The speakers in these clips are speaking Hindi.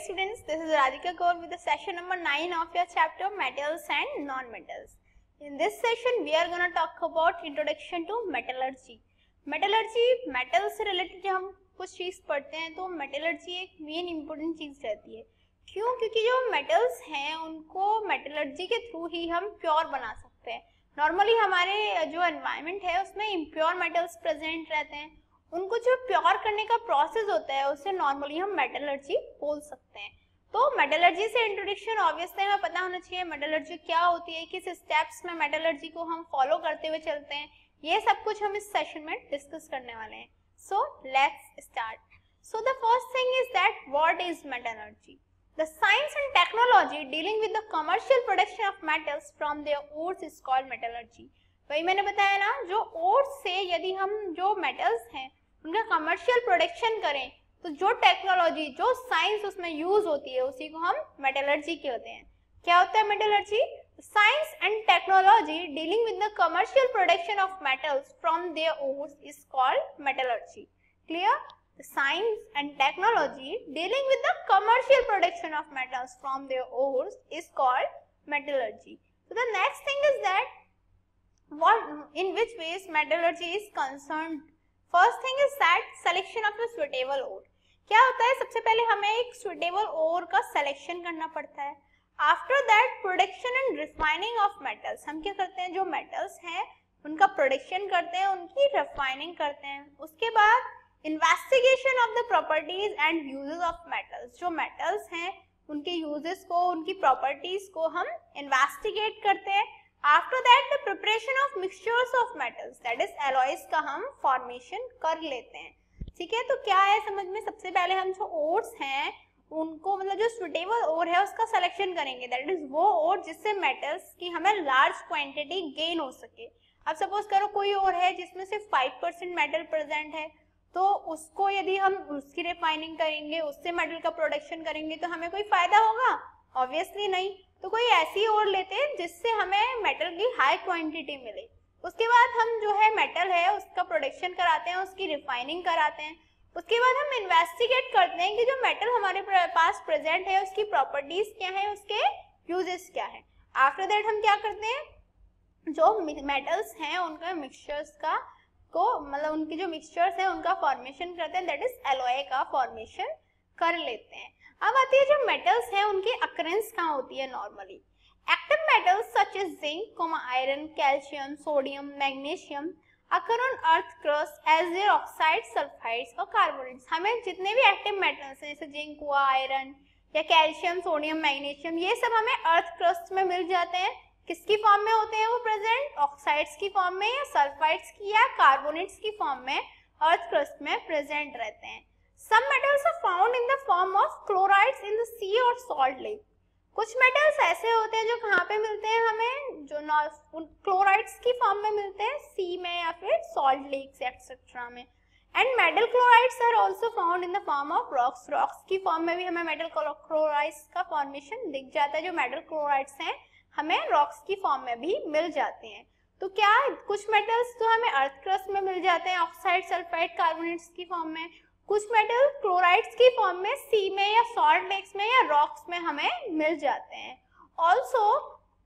students, this is Radhika Kaur with the session number 9 of your chapter Metals and Non-Metals. In this session, we are going to talk about introduction to metallurgy. Metallurgy, metal से related जब हम कुछ चीज़ पढ़ते हैं तो metallurgy एक main important चीज़ रहती है. क्यों? क्योंकि जो metals हैं उनको metallurgy के through ही हम pure बना सकते हैं. Normally हमारे जो environment है उसमें impure metals present रहते हैं. उनको जो प्योर करने का प्रोसेस होता है उसे नॉर्मली हम मेटलर्जी बोल सकते हैं. तो मेटलर्जी से इंट्रोडक्शन ऑब्वियसली हमें पता होना चाहिए मेटलर्जी क्या होती है, किस स्टेप्स में मेटलर्जी को हम फॉलो करते हुए चलते हैं, ये सब कुछ हम इस सेशन में डिस्कस करने वाले हैं. So let's start. So the first thing is that what is metallurgy. The science and technology dealing with the commercial production of metals from their ores is called metallurgy. वही मैंने बताया ना, जो ओर्स से यदि हम जो मेटल्स हैं उनका कमर्शियल प्रोडक्शन करें तो जो टेक्नोलॉजी, जो साइंस उसमें यूज होती है उसी को हम मेटलर्जी कहते हैं. क्या होता है metallurgy? Science and technology dealing with the commercial production of metals from their ores is called metallurgy. Clear? Science and technology dealing with the commercial production of metals from their ores is called metallurgy. So the next thing is that in which ways metallurgy is concerned. First thing is that selection of the suitable ore. क्या होता है, सबसे पहले हमें एक suitable ore का selection करना पड़ता है. After that production and refining of metals. हम क्या करते हैं, जो metals हैं उनका production करते हैं, उनकी refining करते हैं. उसके बाद investigation of the properties and uses of metals. जो metals हैं उनके uses को, उनकी properties को हम investigate करते हैं. After that the preparation of mixtures of metals, that is alloys का हम formation कर लेते हैं. ठीक है, तो क्या है समझ में, सबसे पहले हम जो ores हैं उनको, मतलब जो suitable ore है उसका selection करेंगे. that is वो ore जिससे metals की हमें large quantity gain हो सके. अब suppose करो कोई ore है जिसमें सिर्फ 5% metal present है, तो उसको यदि हम उसकी refining करेंगे, उससे metal का production करेंगे तो हमें कोई फायदा होगा? Obviously नहीं. तो कोई ऐसी ओर लेते हैं जिससे हमें मेटल की हाई क्वांटिटी मिले. उसके बाद हम जो है मेटल है उसका प्रोडक्शन कराते हैं, उसकी रिफाइनिंग कराते हैं. उसके बाद हम इन्वेस्टिगेट करते हैं कि जो मेटल हमारे पास प्रेजेंट है उसकी प्रॉपर्टीज क्या है, उसके यूजेस क्या है. आफ्टर दैट हम क्या करते हैं, जो मेटल्स हैं उनका मिक्सचर्स का को, मतलब उनकी जो मिक्सचर्स है उनका फॉर्मेशन करते हैं, दैट इज एलॉय का फॉर्मेशन कर लेते हैं. अब आती है जो मेटल्स हैं उनकी अकरेंस कहाँ होती है normally. Active metals such as zinc, iron, calcium, sodium, magnesium occur on earth crust as their oxides, sulphides और कार्बोनेट्स. हमें जितने भी एक्टिव मेटल्स हैं जैसे जिंक हुआ, आयरन या कैल्शियम, सोडियम, मैग्नीशियम, ये सब हमें अर्थ क्रस्ट में मिल जाते हैं. किसकी फॉर्म में होते हैं वो प्रेजेंट? ऑक्साइड्स की फॉर्म में, या सल्फाइड्स की, या कार्बोनेट्स की फॉर्म में अर्थ क्रस्ट में प्रेजेंट रहते हैं. Some metals are found in the form of chlorides in the sea or salt lake. कुछ मेटल्स ऐसे होते हैं जो कहाँ पे मिलते हैं हमें, जो क्लोराइड्स की फॉर्म में मिलते हैं सी में या फिर सॉल्ट लेक्स एक्सेट्रा में. And metal chlorides are also found in the form of rocks. Rocks की फॉर्म में भी हमें मेटल क्लोराइड्स का फॉर्मेशन दिख जाता है. जो मेटल क्लोराइड्स हैं हमें रॉक्स की फॉर्म में भी मिल जाते हैं. तो क्या कुछ मेटल्स तो हमें अर्थ क्रस्ट में मिल जाते हैं ऑक्साइड, सल्फाइड, कार्बोनेट्स की फॉर्म में. कुछ मेटल क्लोराइड्स की फॉर्म में सी में या सॉल्ट लेक्स में या रॉक्स में हमें मिल जाते हैं. Also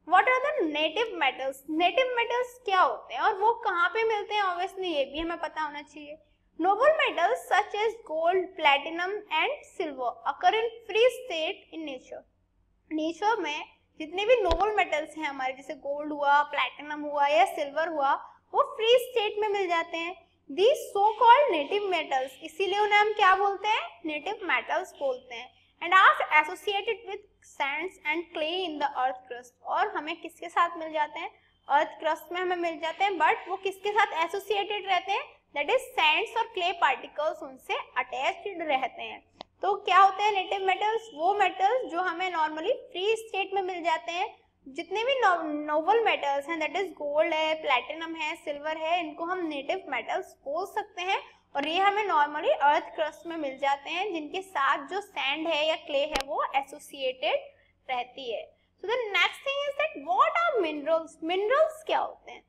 what are the native metals. Native metals क्या होते हैं और वो कहाँ पे मिलते हैं, ऑब्वियसली ये भी हमें पता होना चाहिए. Noble metals such as gold, platinum and silver occur in free state in nature. Nature में जितने भी नोबल मेटल्स हैं हमारे, जैसे गोल्ड हुआ, प्लैटिनम हुआ या सिल्वर हुआ, वो फ्री स्टेट में मिल जाते हैं. These so-called native metals, इसीलिए उन्हें हम क्या बोलते हैं, native metals बोलते हैं. And are associated with sands and clay in the earth crust. और हमें किसके साथ मिल जाते हैं, earth crust में हमें मिल जाते हैं, but वो किसके साथ associated रहते हैं, that is sands और clay particles उनसे attached रहते हैं. तो क्या होते हैं native metals? वो metals जो हमें normally free state में मिल जाते हैं. जितने भी नोबल मेटल्स हैं, दैट इज गोल्ड है, प्लैटिनम है, सिल्वर है, इनको हम नेटिव मेटल्स बोल सकते हैं. और ये हमें नॉर्मली अर्थ क्रस्ट में मिल जाते हैं, जिनके साथ जो सैंड है या क्ले है वो एसोसिएटेड रहती है. So the next thing is that what are minerals. Minerals क्या होते हैं?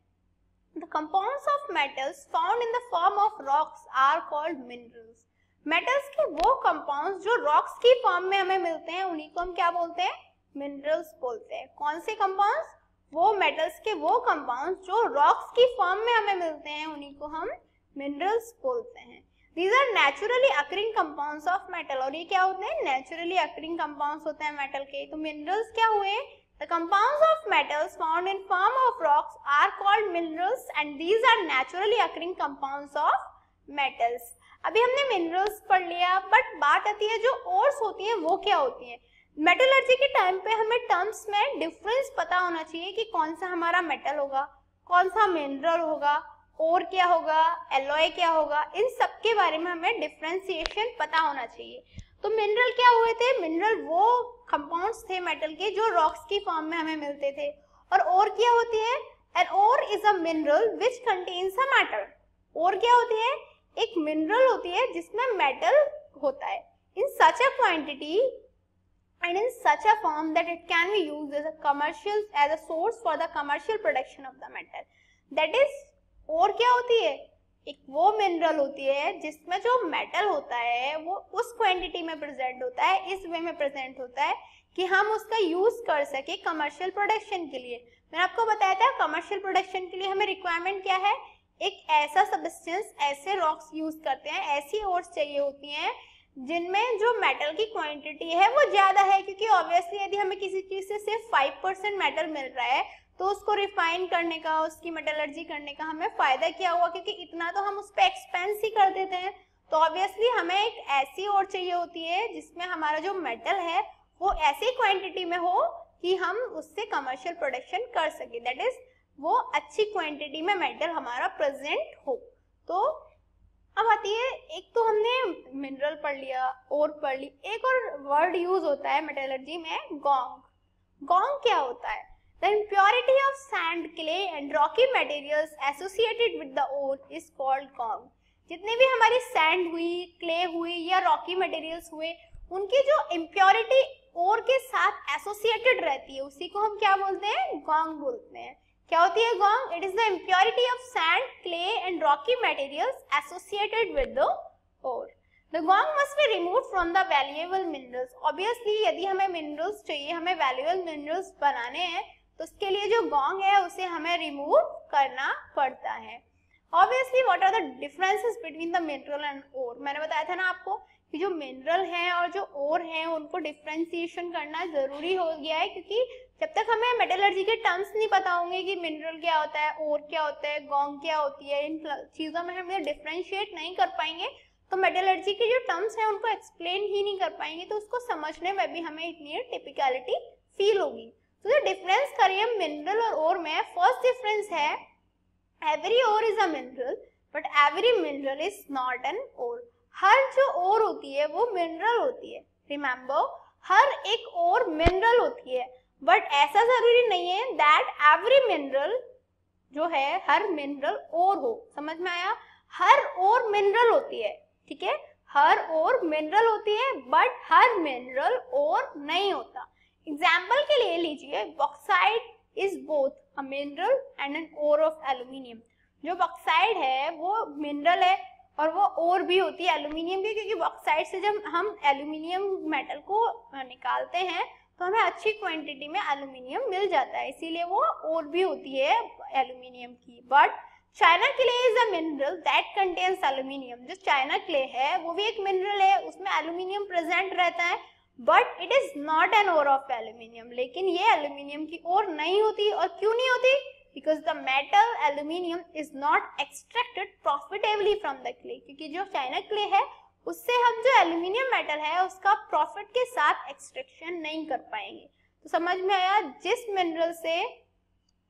The compounds of metals found in the form of rocks are called minerals. Metals के वो कंपाउंड्स जो रॉक्स की फॉर्म में हमें मिलते हैं उन्हीं को हम क्या बोलते हैं, मिनरल्स बोलते हैं। कौन से कंपाउंड्स, वो मेटल्स के वो कंपाउंड्स जो रॉक्स की फॉर्म में हमें मिलते हैं उन्हीं को हम मिनरल्स बोलते हैं। These are naturally occurring compounds of metal, और ये क्या होते हैं, नेचुरली occurring compounds होते हैं मेटल के। तो मिनरल्स क्या हुए, the compounds of metals found in form of rocks are called minerals and these are naturally occurring compounds of metals। अभी हमने मिनरल्स पढ़ लिया, बट बात आती है जो ओर्स होती है वो क्या होती है। मेटलर्जी के टाइम पे हमें टर्म्स में डिफरेंस पता होना चाहिए कि कौन सा हमारा मेटल होगा, कौन सा मिनरल होगा, और क्या होगा, एलॉय क्या होगा, इन सब के बारे में हमें डिफरेंशिएशन पता होना चाहिए। तो मिनरल क्या हुए थे, मिनरल वो कंपाउंड्स थे मेटल के जो रॉक्स की फॉर्म में हमें मिलते थे। और क्या होती है, an ore is a mineral which contains a metal. और क्या होती है, एक मिनरल होती है जिसमें मेटल होता है in such a quantity and in such a form that it can be used as a source for the commercial production of the metal। that is, और क्या होती है, एक वो मिनरल होती है जिसमें जो मेटल होता है वो उस क्वांटिटी में प्रेजेंट होता है, इस वे में प्रेजेंट होता है कि हम उसका यूज कर सके कमर्शियल प्रोडक्शन के लिए। मैंने आपको बताया था कमर्शियल प्रोडक्शन के लिए हमें रिक्वायरमेंट क्या है, एक ऐसा सब्सटेंस, ऐसे रॉक्स यूज करते हैं, ऐसी ओर्स चाहिए होती हैं जिनमें जो मेटल की क्वांटिटी है वो ज्यादा है, क्योंकि ऑब्वियसली यदि हमें किसी चीज से सिर्फ 5% मेटल मिल रहा है तो उसको रिफाइन करने का, उसकी मेटलर्जी करने का हमें फायदा क्या हुआ, क्योंकि इतना तो हम उस पर एक्सपेंस ही कर देते हैं। तो ऑब्वियसली हमें एक ऐसी ओर चाहिए होती है जिसमें हमारा जो मेटल है वो ऐसी क्वांटिटी में हो कि हम उससे कमर्शियल प्रोडक्शन कर सके, दैट इज वो अच्छी क्वांटिटी में मेटल हमारा प्रेजेंट हो। तो अब आती है, एक तो हमने मिनरल पढ़ लिया, और पढ़ ली, एक और वर्ड यूज होता है मेटलर्जी में, गोंग। गोंग क्या होता है, the impurity of sand, clay and rocky materials associated with the ore is called gangue. जितने भी हमारी सैंड हुई, क्ले हुई या रॉकी मटेरियल्स हुए, उनकी जो इम्प्योरिटी ओर के साथ एसोसिएटेड रहती है उसी को हम क्या बोलते हैं, गोंग बोलते हैं। क्या होती है gangue, it is the impurity of sand, clay and rocky materials associated with the ore. The gangue must be removed from the valuable minerals. Obviously यदि हमें मिनरल्स चाहिए, हमें वैल्यूएबल मिनरल्स बनाने हैं, तो उसके लिए जो गोंग है उसे हमें रिमूव करना पड़ता है। Obviously what are the differences between the mineral and ore. मैंने बताया था ना आपको कि जो मिनरल है और जो ओर है उनको डिफरेंशिएशन करना जरूरी हो गया है, क्योंकि जब तक हमें मेटलर्जी के टर्म्स नहीं पता होंगे कि मिनरल क्या होता है, ओर क्या होता है, गोंग क्या होती है, इन चीजों में हम डिफरेंशिएट नहीं कर पाएंगे तो मेटलर्जी के जो टर्म्स हैं उनको एक्सप्लेन ही नहीं कर पाएंगे, तो उसको समझने में भी हमें इतनी टिपिकलिटी फील होगी। तो जो डिफरेंस करिए मिनरल और ओर में, फर्स्ट डिफरेंस है every ore is a mineral but every mineral is not an ore. हर जो ओर होती है वो मिनरल होती है। रिमेंबर, हर एक ओर मिनरल होती है, बट ऐसा जरूरी नहीं है दैट एवरी मिनरल जो है हर मिनरल ओर हो। समझ में आया, हर ओर मिनरल होती है, ठीक है, हर ओर मिनरल होती है बट हर मिनरल ओर नहीं होता। एग्जाम्पल के लिए लीजिए, bauxite is both a mineral and an ore of aluminium. जो बॉक्साइट है वो मिनरल है और वो ओर भी होती है एल्यूमिनियम की, क्योंकि बॉक्साइट से जब हम एल्यूमिनियम मेटल को निकालते हैं तो हमें अच्छी क्वांटिटी में एल्यूमिनियम मिल जाता है, इसीलिए वो ओर भी होती है एल्यूमिनियम की। But China clay is a mineral that contains aluminium. जो चाइना क्ले है वो भी एक मिनरल है, उसमें एल्यूमिनियम प्रेजेंट रहता है, but it is not an ore of aluminium. लेकिन ये एल्यूमिनियम की ओर नहीं होती। और क्यों नहीं होती, because the metal aluminium is not extracted profitably from the clay. क्योंकि जो चाइना क्ले है उससे हम जो एल्यूमिनियम मेटल है उसका प्रॉफिट के साथ एक्सट्रैक्शन नहीं कर पाएंगे। तो समझ में आया, जिस मिनरल से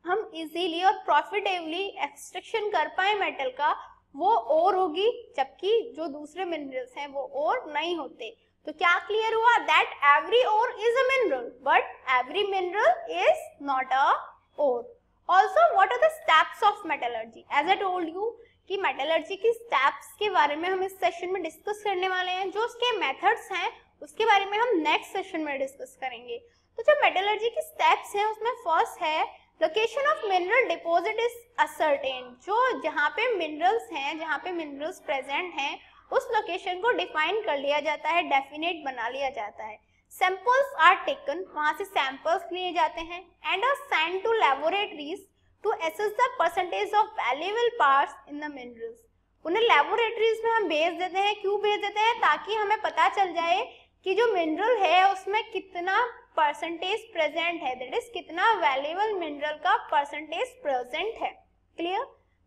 हम इजीली और प्रॉफिटेबली एक्सट्रैक्शन कर पाए मेटल का वो ओर होगी, जबकि जो दूसरे मिनरल्स हैं वो ओर नहीं होते। तो क्या क्लियर हुआ, that every ore is a mineral but every mineral is not a ore. Also what are the steps of metallurgy. As I told you कि मेटलर्जी की स्टेप्स के बारे में हम इस सेशन में डिस्कस करने वाले हैं। जो उसके मेथड्स हैं उसके बारे में हम नेक्स्ट सेशन में डिस्कस करेंगे। तो जो मेटलर्जी की स्टेप्स हैं उसमें फर्स्ट है location of mineral deposit is ascertain. जो जहाँ पे मिनरल्स हैं, जहाँ पे मिनरल्स प्रेजेंट हैं उस लोकेशन को डिफाइन कर लिया जाता है, डेफिनेट बना लिया जाता है। सैंपल्स आर टेकन, वहां से सैंपल्स लिए जाते हैं and are send to laboratories to assess the percentage of valuable parts in the minerals. उन्हें लैबोरेटरीज में हम भेज देते हैं। क्यों भेज देते हैं? ताकि हमें पता चल जाए कि जो मिनरल है उसमें कितना परसेंटेज प्रेजेंट है, दैट इज कितना वैल्यूएबल मिनरल का परसेंटेज प्रेजेंट है। क्लियर?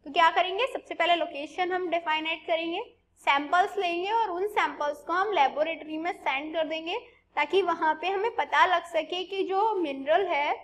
तो क्या करेंगे, सबसे पहले लोकेशन हम डिफाइनेट करेंगे, सैंपल्स लेंगे और उन सैंपल्स को हम लेबोरेटरी में सेंड कर देंगे ताकि वहां पे हमें पता लग सके कि जो मिनरल है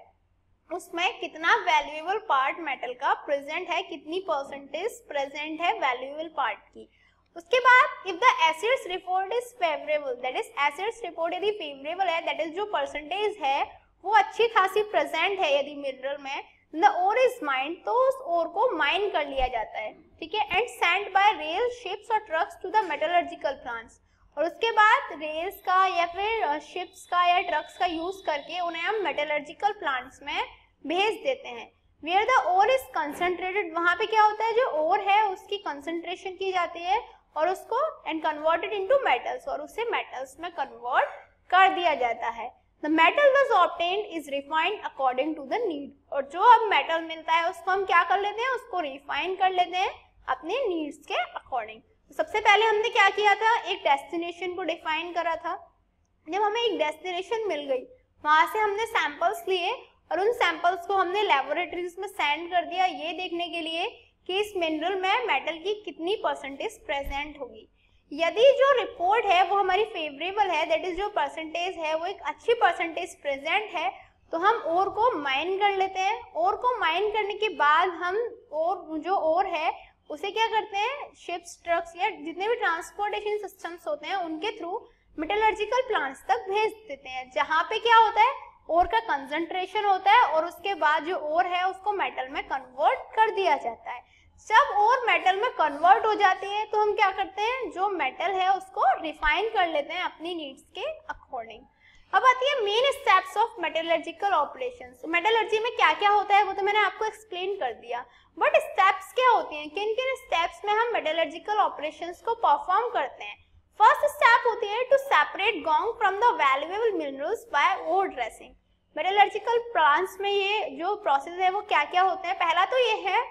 उसमें कितना वैल्यूएबल पार्ट मेटल का प्रेजेंट है, कितनी परसेंटेज प्रेजेंट है वैल्यूएबल पार्ट की। उसके बाद if the acids report is favourable, that is acids report यदि फेवरेबल है, दैट इज जो परसेंटेज है वो अच्छी खासी प्रेजेंट है यदि मिनरल में, द ओर इज माइंड, तो उस ओर को माइन कर लिया जाता है, ठीक है, and send by rail, ships और trucks to the metallurgical plants. और उसके बाद रेल्स का या फिर शिप्स का या ट्रक्स का यूज करके उन्हें हम मेटलर्जिकल प्लांट्स में भेज देते हैं। Where the ore is concentrated, वहां पे क्या होता है, जो ओर है उसकी कंसंट्रेशन की जाती है और उसको एंड कन्वर्टेड इनटू मेटल्स, और उसे मेटल्स में कन्वर्ट कर दिया जाता है। The metal was obtained is refined according to the need, और जो अब मेटल मिलता है उसको हम क्या कर लेते हैं, उसको रिफाइन कर लेते हैं अपने नीड्स के अकॉर्डिंग। तो सबसे पहले हमने क्या किया था, एक डेस्टिनेशन को डिफाइन करा था। जब हमें एक डेस्टिनेशन मिल गई, वहां से हमने सैंपल्स लिए और उन सैंपल्स को हमने लेबोरेटरीज में सेंड कर दिया ये देखने के लिए कि इस मिनरल में मेटल की कितनी परसेंटेज प्रेजेंट होगी। यदि जो रिपोर्ट है वो हमारी फेवरेबल है, दैट इज जो परसेंटेज है वो एक अच्छी परसेंटेज प्रेजेंट है, तो हम ओर को माइन कर लेते हैं। ओर को माइन करने के बाद हम जो ओर है उसे क्या करते हैं, शिप्स, ट्रक्स या जितने भी ट्रांसपोर्टेशन सिस्टम्स होते हैं उनके थ्रू मेटलर्जिकल प्लांट्स तक भेज देते हैं, जहाँ पे क्या होता है, ओर का कंसंट्रेशन होता है और उसके बाद जो ओर है उसको मेटल में कन्वर्ट कर दिया जाता है। जब ओर मेटल में कन्वर्ट हो जाती है तो हम क्या करते हैं, जो मेटल है उसको रिफाइन कर लेते हैं अपनी नीड्स के अकॉर्डिंग। अब आती है main steps of metallurgical operations. Metallurgy में क्या क्या होता है वो तो मैंने आपको एक्सप्लेन कर दिया, बट स्टेप्स क्या होती हैं, किन किन स्टेप्स में हम मेटलर्जिकल ऑपरेशंस को परफॉर्म करते हैं। फर्स्ट स्टेप होती है to separate gangue from the valuable minerals by ore dressing. Metallurgical plants में ये जो प्रोसेस है वो क्या क्या होते हैं, पहला तो ये है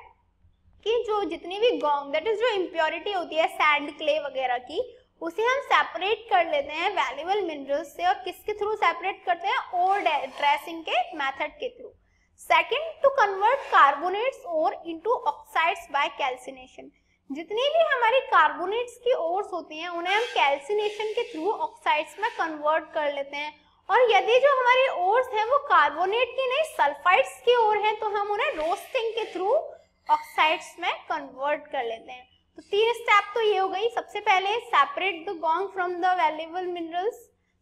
कि जो जितनी भी गोंग, दैट इज जो इम्प्योरिटी होती है सैंड, क्ले वगैरह की, उसे हम सेपरेट कर लेते हैं वैल्यूएबल मिनरल्स से। और किसके थ्रू सेपरेट करते हैं, ओर ड्रेसिंग के मेथड के through. Second, to convert carbonates ore into oxides by calcination. जितनी भी हमारी कार्बोनेट्स की ओर्स होती हैं उन्हें हम कैल्सिनेशन के थ्रू ऑक्साइड्स में कन्वर्ट कर लेते हैं। और यदि जो हमारी ओर्स हैं वो कार्बोनेट की नहीं सल्फाइड्स की ओर हैं तो हम उन्हें रोस्टिंग के थ्रू ऑक्साइड्स में कन्वर्ट कर लेते हैं। तो तीन स्टेप तो ये हो गई। सबसे पहले separate the gangue from the valuable minerals,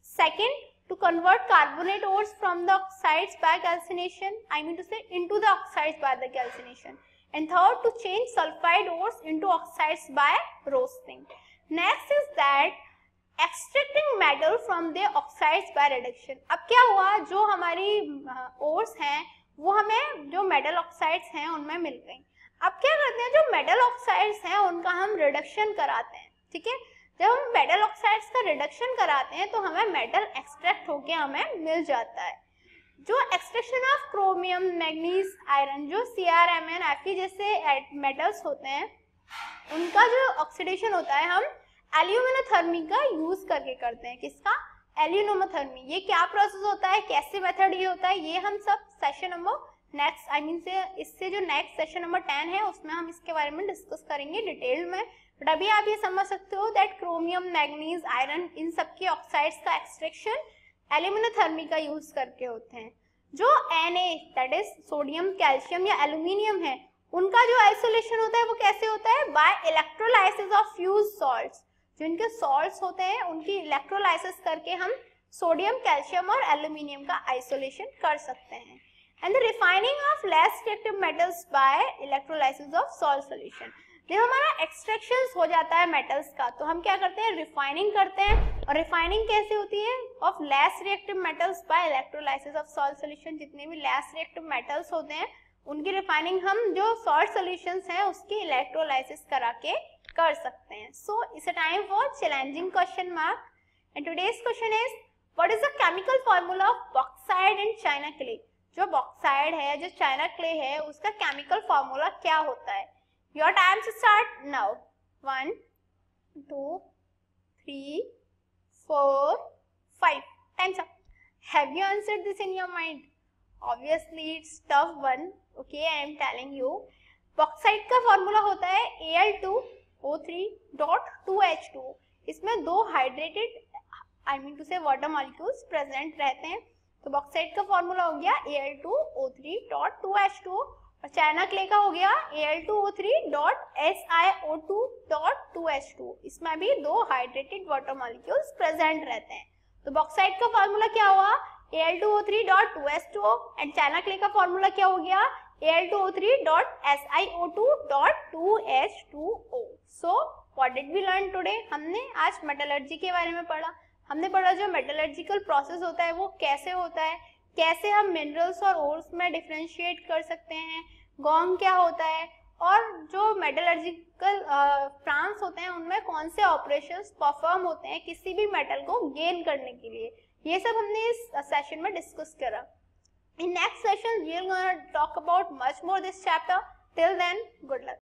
second to convert carbonate ores from the oxides by calcination, I mean to say into the oxides by the calcination, and third to change sulfide ores into oxides by roasting. Next is that extracting metal from the oxides by reduction. अब क्या हुआ, जो हमारी ores हैं वो हमें जो मेटल ऑक्साइड्स हैं उनमें मिल गई। अब क्या करते हैं, जो मेटल ऑक्साइड्स हैं उनका हम रिडक्शन कराते हैं, ठीक है। जब हम मेटल ऑक्साइड्स का रिडक्शन कराते हैं तो हमें मेटल एक्सट्रैक्ट होके हमें मिल जाता है। जो extraction of chromium, manganese, iron, जो CrMn, Fe जैसे मेटल्स होते हैं उनका जो ऑक्सीडेशन होता है हम एल्यूमिनोथर्मी का यूज करके करते हैं। किसका, एल्यूमिनोथर्मी। ये क्या प्रोसेस होता है, कैसे मेथड ये होता है, ये हम सब session number next I mean से इससे जो नेक्स्ट सेशन नंबर 10 है उसमें हम इसके बारे में डिस्कस करेंगे डिटेल में। बट अभी आप ये समझ सकते हो दैट क्रोमियम, मैग्नीज, आयरन, इन सब के ऑक्साइड्स का एक्सट्रैक्शन एल्यूमिनोथर्मी का यूज करके होते हैं। जो Na that is sodium, calcium या एल्यूमिनियम है उनका जो आइसोलेशन होता है वो कैसे होता है, by electrolysis of fused salts. जो इनके सॉल्ट्स होते हैं उनकी इलेक्ट्रोलाइसिस करके हम सोडियम, कैल्शियम और एल्यूमिनियम का आइसोलेशन कर सकते हैं। And the refining of less reactive metals by electrolysis of salt solution. जब हमारा एक्सट्रैक्शन हो जाता है मेटल्स का तो हम क्या करते हैं, रिफाइनिंग करते हैं। और रिफाइनिंग कैसे होती है, of less reactive metals by electrolysis of salt solution. जितने भी लेस रिएक्टिव मेटल्स होते हैं उनकी रिफाइनिंग हम जो सॉल्ट सॉल्यूशंस हैं उसकी इलेक्ट्रोलाइसिस करा के कर सकते हैं. So it's a time for challenging question mark. And today's question is what is the chemical formula of bauxite and china clay. जो बॉक्साइड है, जो चाइना क्ले है, उसका केमिकल फॉर्मूला क्या होता है. Your time to start now. 1 2 3 4 5 time's up. Have you answered this in your mind? Obviously it's tough one. Okay, I am telling you. Bauxite का फॉर्मूला होता है Al2O3.2H2. इसमें दो हाइड्रेटेड आई मीन टू से वाटर मॉलिक्यूल्स प्रेजेंट रहते हैं. तो बॉक्साइड का फॉर्मूला हो गया Al2O3.2H2 और चाइना क्ले का हो गया Al2O3.SiO2.2H2. इसमें भी दो हाइड्रेटेड वाटर मॉलिक्यूल्स प्रेजेंट रहते हैं. तो बॉक्साइड का फॉर्मूला क्या हुआ Al2O3.2H2 एंड चाइना क्ले का फॉर्मूला क्या हो गया Al2O3.SiO2.2H2O. So what did we learn today. हमने आज मेटलर्जी के बारे में पढ़ा. हमने पढ़ा जो मेटलर्जिकल प्रोसेस होता है वो कैसे होता है, कैसे हम मिनरल्स और ओर्स में डिफरेंशिएट कर सकते हैं, गॉन्ग क्या होता है, और जो मेटलर्जिकल प्लांट्स होते हैं उनमें कौन से ऑपरेशंस परफॉर्म होते हैं किसी भी मेटल को गेन करने के लिए. ये सब हमने इस सेशन में डिस्कस करा. In next session we are gonna talk about much more this chapter. Till then good luck.